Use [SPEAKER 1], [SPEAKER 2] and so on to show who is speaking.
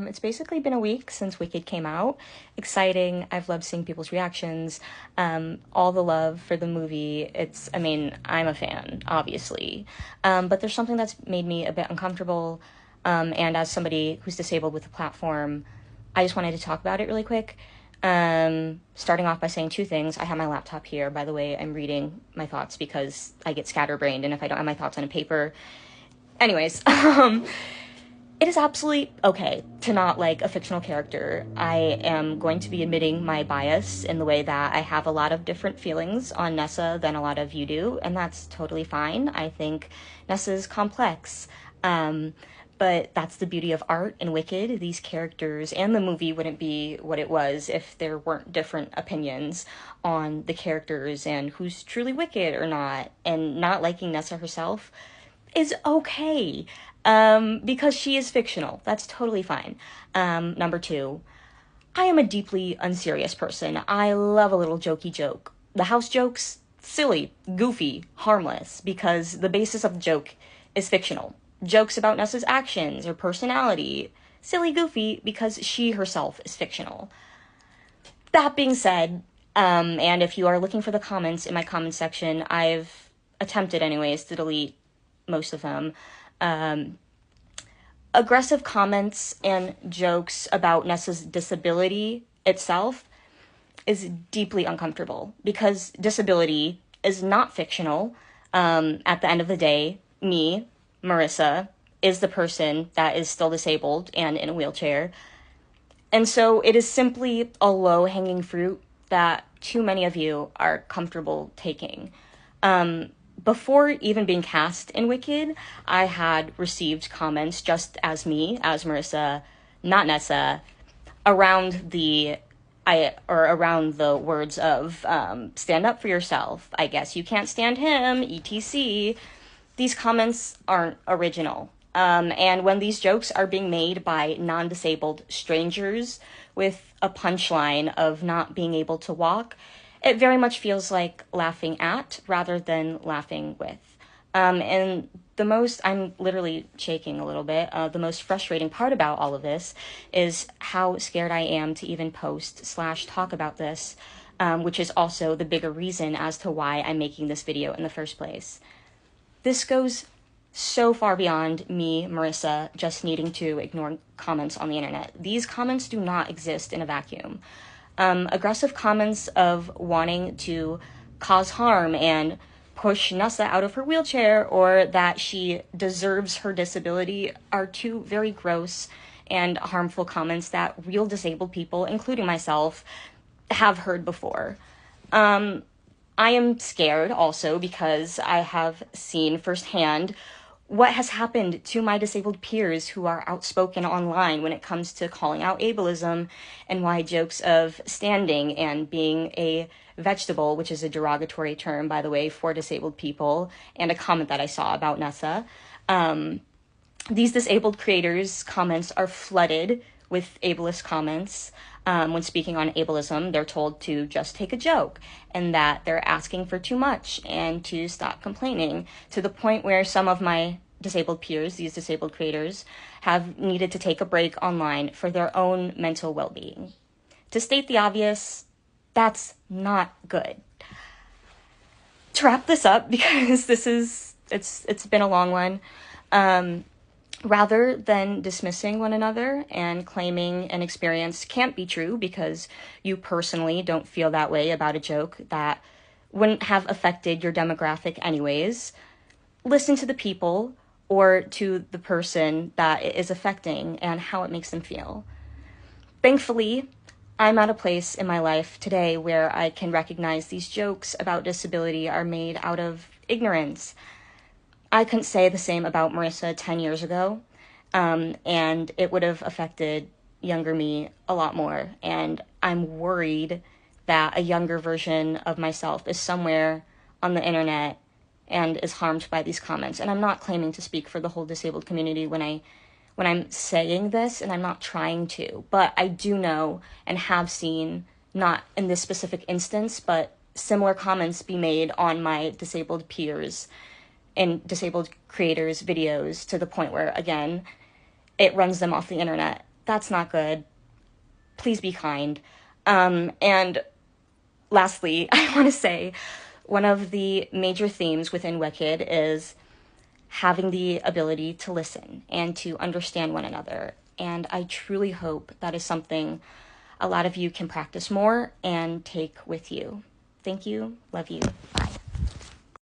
[SPEAKER 1] It's basically been a week since Wicked came out. Exciting. I've loved seeing people's reactions. All the love for the movie. I'm a fan, obviously. But there's something that's made me a bit uncomfortable. And as somebody who's disabled with a platform, I just wanted to talk about it really quick. Starting off by saying two things. I have my laptop here. By the way, I'm reading my thoughts because I get scatterbrained, and if I don't have my thoughts on a paper... Anyways, it is absolutely okay to not like a fictional character. I am going to be admitting my bias in the way that I have a lot of different feelings on Nessa than a lot of you do, and that's totally fine. I think Nessa's complex. But that's the beauty of art and Wicked. These characters and the movie wouldn't be what it was if there weren't different opinions on the characters and who's truly wicked or not. And not liking Nessa herself is okay, because she is fictional. That's totally fine. Number two, I am a deeply unserious person. I love a little jokey joke. The house jokes, silly, goofy, harmless, because the basis of the joke is fictional. Jokes about Nessa's actions or personality, silly, goofy, because she herself is fictional. That being said, and if you are looking for the comments in my comment section, I've attempted anyways to delete most of them. Aggressive comments and jokes about Nessa's disability itself is deeply uncomfortable because disability is not fictional. At the end of the day, me, Marissa, is the person that is still disabled and in a wheelchair. And so it is simply a low-hanging fruit that too many of you are comfortable taking. Before even being cast in Wicked, I had received comments just as me, as Marissa, not Nessa, around the words of stand up for yourself, I guess you can't stand him, etc. These comments aren't original. And when these jokes are being made by non-disabled strangers with a punchline of not being able to walk, it very much feels like laughing at rather than laughing with. And I'm literally shaking a little bit. The most frustrating part about all of this is how scared I am to even post/talk about this, which is also the bigger reason as to why I'm making this video in the first place. This goes so far beyond me, Marissa, just needing to ignore comments on the internet. These comments do not exist in a vacuum. Aggressive comments of wanting to cause harm and push Nessa out of her wheelchair or that she deserves her disability are two very gross and harmful comments that real disabled people, including myself, have heard before. I am scared also because I have seen firsthand what has happened to my disabled peers who are outspoken online when it comes to calling out ableism and why jokes of standing and being a vegetable, which is a derogatory term, by the way, for disabled people, and a comment that I saw about Nessa. These disabled creators' comments are flooded with ableist comments. When speaking on ableism, they're told to just take a joke and that they're asking for too much and to stop complaining, to the point where some of my disabled peers, these disabled creators, have needed to take a break online for their own mental well-being. To state the obvious, that's not good. To wrap this up, because it's been a long one, rather than dismissing one another and claiming an experience can't be true because you personally don't feel that way about a joke that wouldn't have affected your demographic anyways, listen to the people or to the person that it is affecting and how it makes them feel. Thankfully, I'm at a place in my life today where I can recognize these jokes about disability are made out of ignorance. I couldn't say the same about Marissa 10 years ago, and it would have affected younger me a lot more. And I'm worried that a younger version of myself is somewhere on the internet and is harmed by these comments. And I'm not claiming to speak for the whole disabled community when I'm saying this, and I'm not trying to, but I do know and have seen, not in this specific instance, but similar comments be made on my disabled peers in disabled creators' videos to the point where, again, it runs them off the internet That's not good. Please be kind. And lastly, I want to say one of the major themes within Wicked is having the ability to listen and to understand one another. And I truly hope that is something a lot of you can practice more and take with you. Thank you. Love you. Bye.